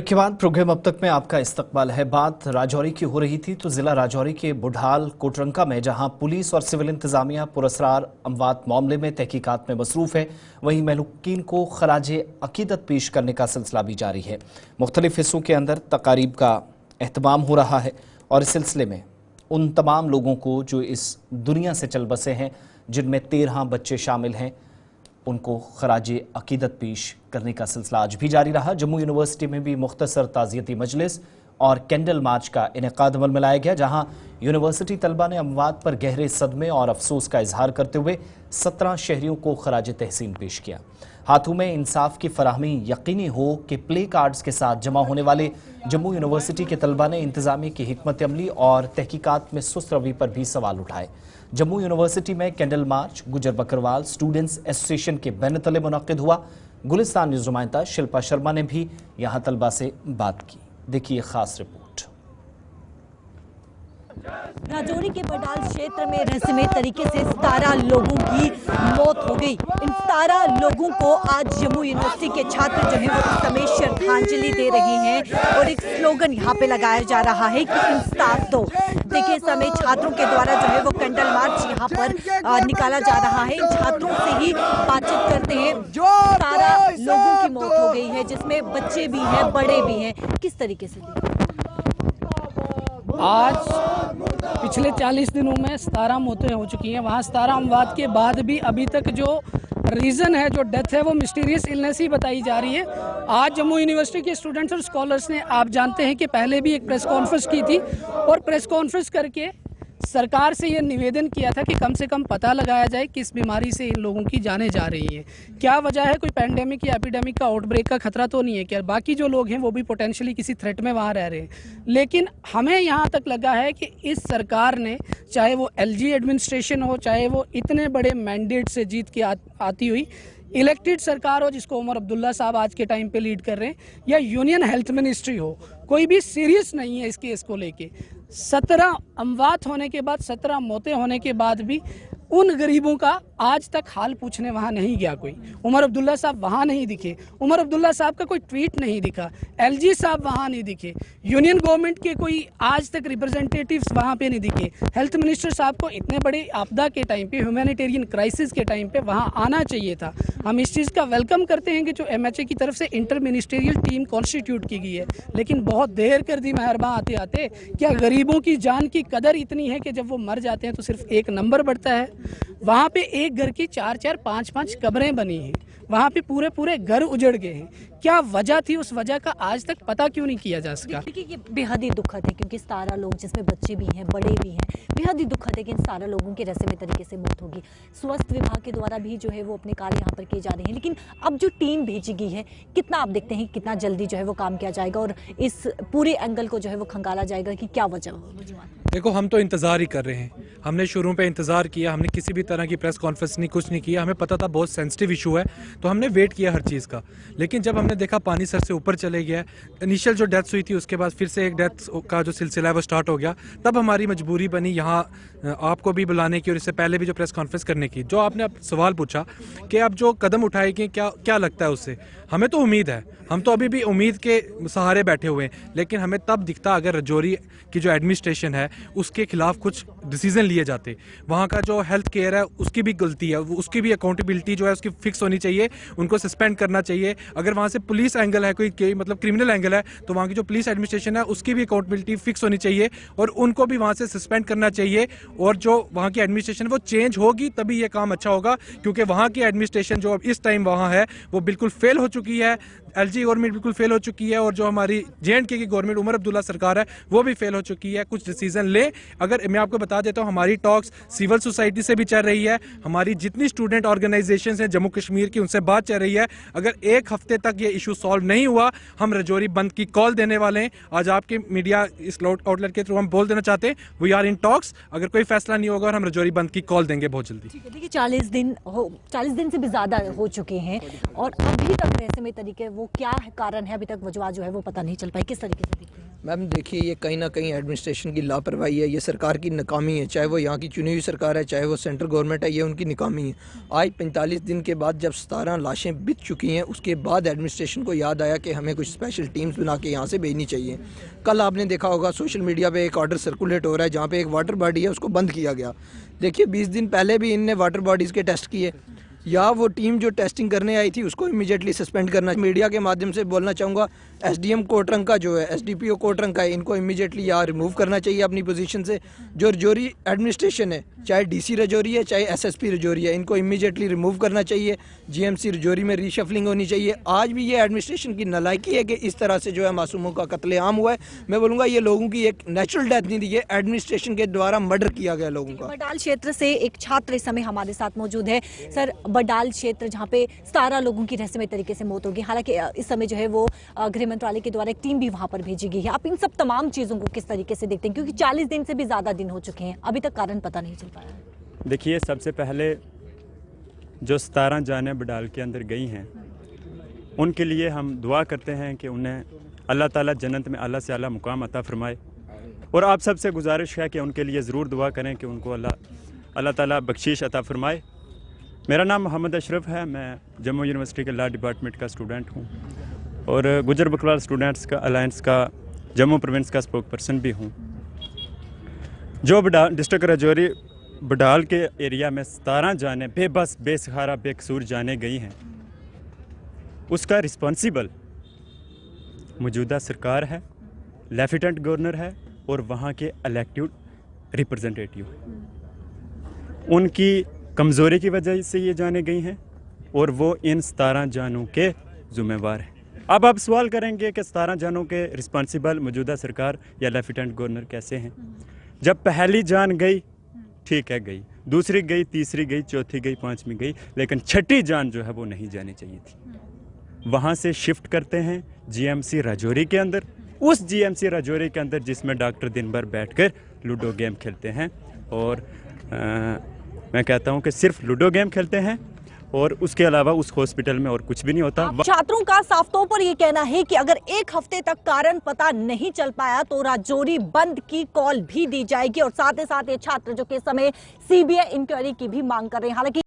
के बाद प्रोग्राम अब तक में आपका इस्तकबाल है। बात राजौरी की हो रही थी तो जिला राजौरी के बुढ़ाल कोटरंका में जहां पुलिस और सिविल इंतजामिया पुरस्कार अमवात मामले में तहकीकात में मसरूफ है, वहीं महलूकीन को खराज अकीदत पेश करने का सिलसिला भी जारी है। मुख्तलिफ हिस्सों के अंदर तकारीब का एहतमाम हो रहा है और इस सिलसिले में उन तमाम लोगों को जो इस दुनिया से चल बसे हैं, जिनमें 13 बच्चे शामिल हैं, उनको खराज अकीदत पेश करने का सिलसिला आज भी जारी रहा। जम्मू यूनिवर्सिटी में भी मुख्तसर ताज़ियती मजलिस और कैंडल मार्च का इनेकाद अमल में लाया गया, जहां यूनिवर्सिटी तलबा ने अमवात पर गहरे सदमे और अफसोस का इजहार करते हुए 17 शहरियों को खराज तहसीन पेश किया। हाथों में इंसाफ की फराहमी यकीनी हो कि प्ले कार्ड्स के साथ जमा होने वाले जम्मू यूनिवर्सिटी के तलबा ने इंतजामिया की हिकमत अमली और तहकीकात में सुस्त रवि पर भी सवाल उठाए। जम्मू यूनिवर्सिटी में कैंडल मार्च गुजर बकरवाल स्टूडेंट्स एसोसिएशन के बैन तले मुनक्किद हुआ। गुलिस्तान न्यूज़ नुमाइंदा शिल्पा शर्मा ने भी यहाँ तलबा से बात की। देखिए खास रिपोर्ट। राजौरी के बडाल क्षेत्र में रहस्यमय तरीके से 17 लोगों की मौत हो गई। इन 17 लोगों को आज जम्मू यूनिवर्सिटी के छात्र जो है वो इस समय श्रद्धांजलि दे रहे हैं और एक स्लोगन यहाँ पे लगाया जा रहा है कि इंसाफ दो। देखिए इस समय छात्रों के द्वारा जो है वो कैंडल मार्च यहाँ पर निकाला जा रहा है। इन छात्रों से ही बातचीत करते हैं। 17 लोगों की मौत हो गई है, जिसमें बच्चे भी हैं, बड़े भी हैं। किस तरीके से आज पिछले 40 दिनों में 17 मौतें हो चुकी हैं। वहाँ 17 अमवात के बाद भी अभी तक जो रीज़न है, जो डेथ है, वो मिस्टीरियस इलनेस ही बताई जा रही है। आज जम्मू यूनिवर्सिटी के स्टूडेंट्स और स्कॉलर्स ने, आप जानते हैं कि पहले भी एक प्रेस कॉन्फ्रेंस की थी और प्रेस कॉन्फ्रेंस करके सरकार से ये निवेदन किया था कि कम से कम पता लगाया जाए किस बीमारी से इन लोगों की जानें जा रही हैं, क्या वजह है, कोई पैंडेमिक या एपिडेमिक का आउटब्रेक का खतरा तो नहीं है क्या, बाकी जो लोग हैं वो भी पोटेंशियली किसी थ्रेट में वहाँ रह रहे हैं। लेकिन हमें यहाँ तक लगा है कि इस सरकार ने, चाहे वो एलजी एडमिनिस्ट्रेशन हो, चाहे वो इतने बड़े मैंडेट से जीत के आती हुई इलेक्टेड सरकार हो जिसको उमर अब्दुल्ला साहब आज के टाइम पे लीड कर रहे हैं, या यूनियन हेल्थ मिनिस्ट्री हो, कोई भी सीरियस नहीं है इस केस को लेके। 17 अमवात होने के बाद, 17 मौतें होने के बाद भी उन गरीबों का आज तक हाल पूछने वहाँ नहीं गया कोई। उमर अब्दुल्ला साहब वहाँ नहीं दिखे, उमर अब्दुल्ला साहब का कोई ट्वीट नहीं दिखा, एलजी साहब वहाँ नहीं दिखे, यूनियन गवर्नमेंट के कोई आज तक रिप्रेजेंटेटिव्स वहाँ पे नहीं दिखे। हेल्थ मिनिस्टर साहब को इतने बड़े आपदा के टाइम पे, ह्यूमैनिटेरियन क्राइसिस के टाइम पे वहाँ आना चाहिए था। हम इस चीज़ का वेलकम करते हैं कि जो MHA की तरफ से इंटर मिनिस्टेरियल टीम कॉन्स्टिट्यूट की गई है, लेकिन बहुत देर कर दी मेहरबान आते आते। क्या गरीबों की जान की कदर इतनी है कि जब वो मर जाते हैं तो सिर्फ एक नंबर बढ़ता है? वहाँ पे एक घर की 4-4, 5-5 कब्रें बनी हैं, वहाँ पे पूरे घर उजड़ गए हैं। क्या वजह थी, उस वजह का आज तक पता क्यों नहीं किया जा सका? देखिए ये बेहद ही दुखद है, क्योंकि 17 लोग, जिसमें बच्चे भी हैं, बड़े भी हैं, बेहद ही दुखद है कि इन 17 लोगों की रहस्यमय तरीके से मौत होगी। स्वास्थ्य विभाग के द्वारा भी जो है वो अपने कार्य यहाँ पर किए जा रहे हैं, लेकिन अब जो टीम भेजी गई है, कितना आप देखते हैं कितना जल्दी जो है वो काम किया जाएगा और इस पूरे एंगल को जो है वो खंगाला जाएगा कि क्या वजह हो? देखो, हम तो इंतज़ार ही कर रहे हैं। हमने शुरू पे इंतज़ार किया, हमने किसी भी तरह की प्रेस कॉन्फ्रेंस नहीं, कुछ नहीं किया। हमें पता था बहुत सेंसिटिव इशू है, तो हमने वेट किया हर चीज़ का। लेकिन जब हमने देखा पानी सर से ऊपर चले गया, इनिशियल जो डेथ्स हुई थी उसके बाद फिर से एक डेथ का जो सिलसिला है वो स्टार्ट हो गया, तब हमारी मजबूरी बनी यहाँ आपको भी बुलाने की और इससे पहले भी जो प्रेस कॉन्फ्रेंस करने की। जो आपने अब सवाल पूछा कि अब जो कदम उठाए कि क्या लगता है उससे, हमें तो उम्मीद है, हम तो अभी भी उम्मीद के सहारे बैठे हुए हैं। लेकिन हमें तब दिखता अगर राजौरी की जो एडमिनिस्ट्रेशन है उसके खिलाफ कुछ डिसीजन लिए जाते। वहाँ का जो हेल्थ केयर है उसकी भी गलती है, उसकी भी अकाउंटेबिलिटी जो है उसकी फिक्स होनी चाहिए, उनको सस्पेंड करना चाहिए। अगर वहाँ से पुलिस एंगल है, कोई मतलब क्रिमिनल एंगल है, तो वहाँ की जो पुलिस एडमिनिस्ट्रेशन है उसकी भी अकाउंटेबिलिटी फिक्स होनी चाहिए और उनको भी वहाँ से सस्पेंड करना चाहिए। और जो वहाँ की एडमिनिस्ट्रेशन वो चेंज होगी तभी ये काम अच्छा होगा, क्योंकि वहाँ की एडमिनिस्ट्रेशन जो अब इस टाइम वहाँ है वो बिल्कुल फेल हो चुकी है। एलजी गवर्नमेंट बिल्कुल फेल हो चुकी है और जो हमारी JNK की गवर्नमेंट उमर अब्दुल्ला सरकार है वो भी फेल हो चुकी है। कुछ डिसीजन ले। अगर मैं आपको बता देता हूँ, हमारी टॉक्स सिविल सोसाइटी से भी चल रही है, हमारी जितनी स्टूडेंट ऑर्गेनाइजेशंस हैं जम्मू कश्मीर की उनसे बात चल रही है। अगर एक हफ्ते तक ये इशू सॉल्व नहीं हुआ, हम राजौरी बंद की कॉल देने वाले हैं। आज आपके मीडिया इस आउटलेट के थ्रू हम बोल देना चाहते हैं, वी आर इन टॉक्स। अगर कोई फैसला नहीं होगा और हम राजौरी बंद की कॉल देंगे बहुत जल्दी। देखिए 40 दिन से भी ज़्यादा हो चुके हैं और अभी तक रहस्यमय तरीके वो क्या कारण है, अभी तक वजह जो है वो पता नहीं चल पाई। किस तरीके से देखते हैं? मैम देखिए, ये कहीं ना कहीं एडमिनिस्ट्रेशन की लापरवाही है, ये सरकार की नाकामी है, चाहे वो यहाँ की चुनी हुई सरकार है, चाहे वो सेंट्रल गवर्नमेंट है, ये उनकी नाकामी है। आज 45 दिन के बाद जब 17 लाशें बिक चुकी हैं, उसके बाद एडमिनिस्ट्रेशन को याद आया कि हमें कुछ स्पेशल टीम्स बना के यहाँ से भेजनी चाहिए। कल आपने देखा होगा सोशल मीडिया पे एक ऑर्डर सर्कुलेट हो रहा है जहाँ पे एक वाटर बॉडी है उसको बंद किया गया। देखिए 20 दिन पहले भी इनने वाटर बॉडीज़ के टेस्ट किए, या वो टीम जो टेस्टिंग करने आई थी उसको इमीडिएटली सस्पेंड करना। मीडिया के माध्यम से बोलना चाहूँगा, एसडीएम कोटरंका जो है, एसडीपीओ कोटरंका है, इनको इमीडिएटली यहाँ रिमूव करना चाहिए अपनी पोजीशन से। जो रजौरी एडमिनिस्ट्रेशन है, चाहे डीसी रजौरी है चाहे एसएसपी रजौरी है, इनको इमीडिएटली रिमूव करना चाहिए। जीएमसी रजौरी में रीशफलिंग होनी चाहिए। आज भी ये एडमिनिस्ट्रेशन की नालायकी है कि इस तरह से जो है मासूमों का कत्लेआम हुआ है। मैं बोलूँगा ये लोगों की एक नेचुरल डेथ नहीं थी, ये एडमिनिस्ट्रेशन के द्वारा मर्डर किया गया लोगों का। बडाल क्षेत्र से एक छात्र इस समय हमारे साथ मौजूद है। सर, बडाल क्षेत्र जहाँ पे 17 लोगों की रहस्यमय तरीके से मौत होगी, हालांकि इस समय जो है वो गृह मंत्रालय के द्वारा एक टीम भी वहां पर भेजी गई है। आप इन सब तमाम चीजों को किस तरीके से देखते हैं, क्योंकि 40 दिन से भी ज्यादा दिन हो चुके हैं, अभी तक कारण पता नहीं चल पाया है। देखिए, सबसे पहले जो 17 जानें बडाल के अंदर गई हैं, उनके लिए हम दुआ करते हैं कि उन्हें अल्लाह ताला जन्नत में आला से आला मुकाम अता फरमाए। और आप सबसे गुजारिश है कि उनके लिए ज़रूर दुआ करें कि उनको अल्लाह ताला बख्शिश अता फरमाए। मेरा नाम मोहम्मद अशरफ है, मैं जम्मू यूनिवर्सिटी के लॉ डिपार्टमेंट का स्टूडेंट हूँ और गुजर बकरवाल स्टूडेंट्स का अलायंस का जम्मू प्रोविंस का स्पोक पर्सन भी हूँ। जो डिस्ट्रिक्ट रजौरी बडाल के एरिया में 17 जाने बेबस बेसहारा बेकसूर जाने गई हैं, उसका रिस्पॉन्सिबल मौजूदा सरकार है, लेफ्टिनेंट गवर्नर है और वहाँ के इलेक्टेड रिप्रेजेंटेटिव। उनकी कमज़ोरी की वजह से ये जाने गई हैं और वो इन 17 जानों के ज़िम्मेवार हैं। अब आप सवाल करेंगे कि 17 जानों के रिस्पॉन्सिबल मौजूदा सरकार या लेफ्टिनेंट गवर्नर कैसे हैं? जब पहली जान गई, ठीक है गई, दूसरी गई, तीसरी गई, चौथी गई, पांचवी गई, लेकिन छठी जान जो है वो नहीं जानी चाहिए थी। वहाँ से शिफ्ट करते हैं जीएमसी रजौरी के अंदर, उस जीएमसी रजौरी के अंदर जिसमें डॉक्टर दिन भर बैठकर लूडो गेम खेलते हैं और मैं कहता हूं कि सिर्फ लूडो गेम खेलते हैं और उसके अलावा उस हॉस्पिटल में और कुछ भी नहीं होता। छात्रों का साफ तौर पर यह कहना है कि अगर एक हफ्ते तक कारण पता नहीं चल पाया तो रजौरी बंद की कॉल भी दी जाएगी और साथ ही साथ ये छात्र जो कि इस समय सीबीआई इंक्वायरी की भी मांग कर रहे हैं। हालांकि